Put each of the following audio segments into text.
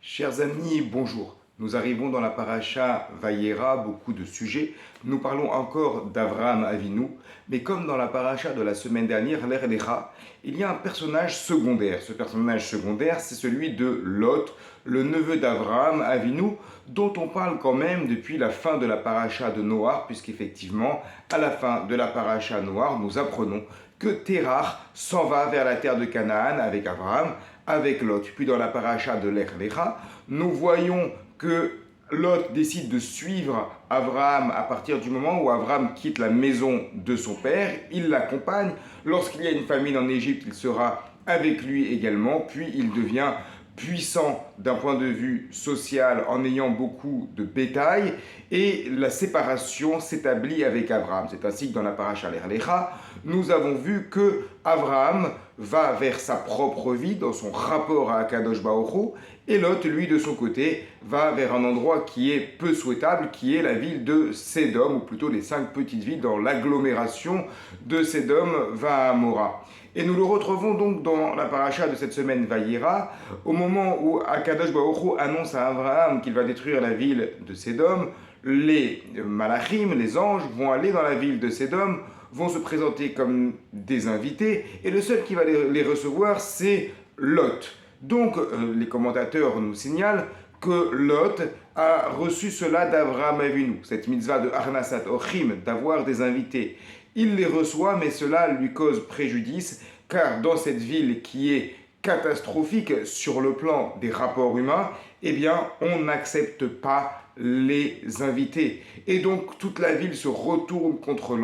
Chers amis, bonjour. Nous arrivons dans la paracha Vayera, beaucoup de sujets. Nous parlons encore d'Avraham Avinu, mais comme dans la paracha de la semaine dernière, l'Er Lecha, il y a un personnage secondaire. Ce personnage secondaire, c'est celui de Lot, le neveu d'Avraham Avinu, dont on parle quand même depuis la fin de la paracha de Noach, puisqu'effectivement, à la fin de la paracha Noach, nous apprenons que Terach s'en va vers la terre de Canaan avec Abraham, avec Lot. Puis dans la paracha de l'Er Lecha, nous voyons que Lot décide de suivre Abraham à partir du moment où Abraham quitte la maison de son père. Il l'accompagne. Lorsqu'il y a une famine en Égypte, il sera avec lui également. Puis il devient puissant d'un point de vue social en ayant beaucoup de bétail, et la séparation s'établit avec Abraham. C'est ainsi que dans la paracha l'Er Lecha, nous avons vu que Abraham va vers sa propre vie, dans son rapport à Akadosh Baruch Hu, et Lot, lui, de son côté, va vers un endroit qui est peu souhaitable, qui est la ville de Sédom, ou plutôt les 5 petites villes dans l'agglomération de Sédom, Va'amora. Et nous le retrouvons donc dans la paracha de cette semaine Vayera, au moment où Akadosh Baruch Hu annonce à Abraham qu'il va détruire la ville de Sédom. Les malachim, les anges, vont aller dans la ville de Sédom, vont se présenter comme des invités, et le seul qui va les recevoir, c'est Lot. Donc, les commentateurs nous signalent que Lot a reçu cela d'Avraham Avinu, cette mitzvah de Arnasat Ochim, d'avoir des invités. Il les reçoit, mais cela lui cause préjudice, car dans cette ville qui est catastrophique sur le plan des rapports humains, eh bien, on n'accepte pas les invités. Et donc, toute la ville se retourne contre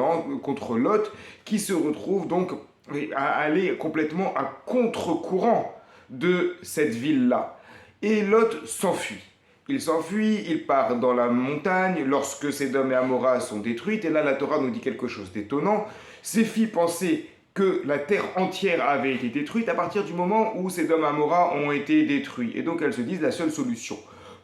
Lot, qui se retrouve donc à aller complètement à contre-courant de cette ville-là. Et Lot s'enfuit. Il s'enfuit, il part dans la montagne lorsque Sédom et Amora sont détruites. Et là, la Torah nous dit quelque chose d'étonnant. Ces filles pensaient que la terre entière avait été détruite à partir du moment où Sédom et Amora ont été détruits. Et donc elles se disent la seule solution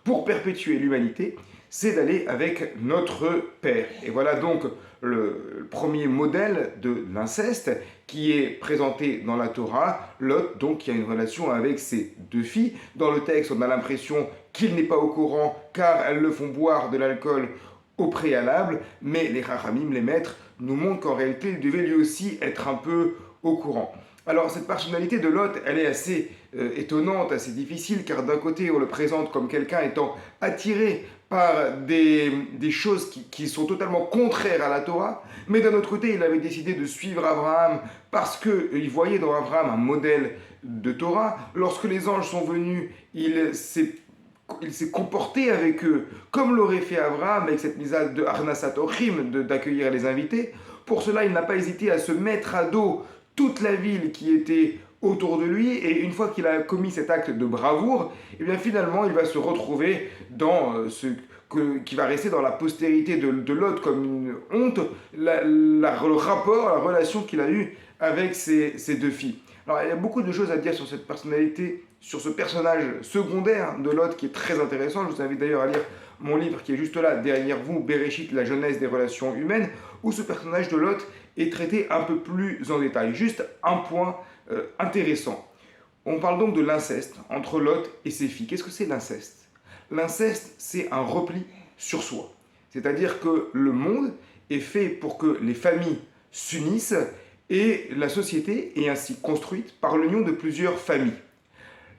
pour perpétuer l'humanité, c'est d'aller avec notre Père. Et voilà donc le premier modèle de l'inceste qui est présenté dans la Torah. Lot, donc, qui a une relation avec ses 2 filles. Dans le texte, on a l'impression qu'il n'est pas au courant car elles le font boire de l'alcool au préalable, mais les Chachamim, les maîtres, nous montrent qu'en réalité, il devait lui aussi être un peu au courant. Alors, cette personnalité de Lot, elle est assez étonnante, assez difficile, car d'un côté, on le présente comme quelqu'un étant attiré par des choses qui sont totalement contraires à la Torah, mais d'un autre côté, il avait décidé de suivre Abraham parce qu'il voyait dans Abraham un modèle de Torah. Lorsque les anges sont venus, il s'est comporté avec eux comme l'aurait fait Abraham avec cette mise de Arnasat Ochim, d'accueillir les invités. Pour cela, il n'a pas hésité à se mettre à dos toute la ville qui était autour de lui, et une fois qu'il a commis cet acte de bravoure, et bien finalement il va se retrouver dans qui va rester dans la postérité de Lot comme une honte, le rapport, la relation qu'il a eue avec ses 2 filles. Alors il y a beaucoup de choses à dire sur cette personnalité, sur ce personnage secondaire de Lot qui est très intéressant. Je vous invite d'ailleurs à lire mon livre qui est juste là derrière vous, Bereshit, la genèse des relations humaines, où ce personnage de Lot est traité un peu plus en détail. Juste un point intéressant. On parle donc de l'inceste entre Lot et ses filles. Qu'est-ce que c'est l'inceste? L'inceste, c'est un repli sur soi. C'est-à-dire que le monde est fait pour que les familles s'unissent et la société est ainsi construite par l'union de plusieurs familles.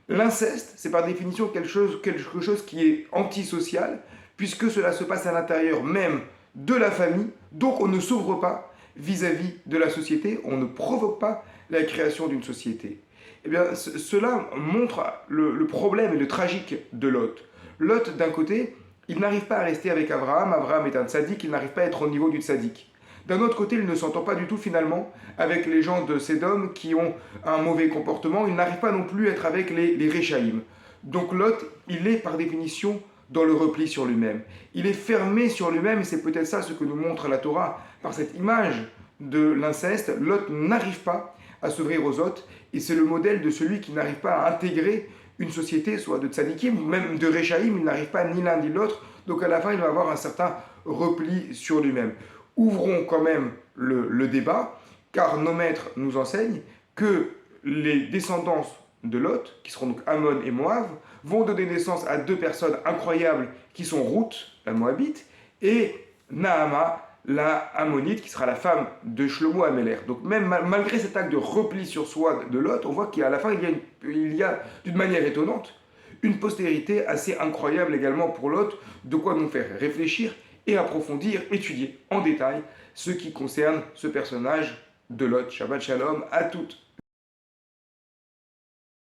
L'inceste, c'est par définition quelque chose qui est antisocial, puisque cela se passe à l'intérieur même de la famille, donc on ne s'ouvre pas vis-à-vis de la société, on ne provoque pas la création d'une société. Eh bien, cela montre le problème et le tragique de Lot. Lot, d'un côté, il n'arrive pas à rester avec Abraham. Abraham est un tzaddik, il n'arrive pas à être au niveau du tzaddik. D'un autre côté, il ne s'entend pas du tout finalement avec les gens de Sédom qui ont un mauvais comportement. Il n'arrive pas non plus à être avec les Réchaïm. Donc Lot, il est par définition dans le repli sur lui-même. Il est fermé sur lui-même, et c'est peut-être ça ce que nous montre la Torah par cette image de l'inceste. Lot n'arrive pas à s'ouvrir aux autres, et c'est le modèle de celui qui n'arrive pas à intégrer une société, soit de tzadikim, même de Réchaïm. Il n'arrive pas ni l'un ni l'autre, donc à la fin il va avoir un certain repli sur lui-même. Ouvrons quand même le débat, car nos maîtres nous enseignent que les descendants de Lot, qui seront donc Ammon et Moab, vont donner naissance à deux personnes incroyables qui sont Ruth, la Moabite, et Naama, la Ammonite, qui sera la femme de Shlomo Améler. Donc même malgré cet acte de repli sur soi de Lot, on voit qu'à la fin, il y a d'une manière étonnante, une postérité assez incroyable également pour Lot, de quoi nous faire réfléchir et approfondir, étudier en détail ce qui concerne ce personnage de Lot. Shabbat Shalom à toutes.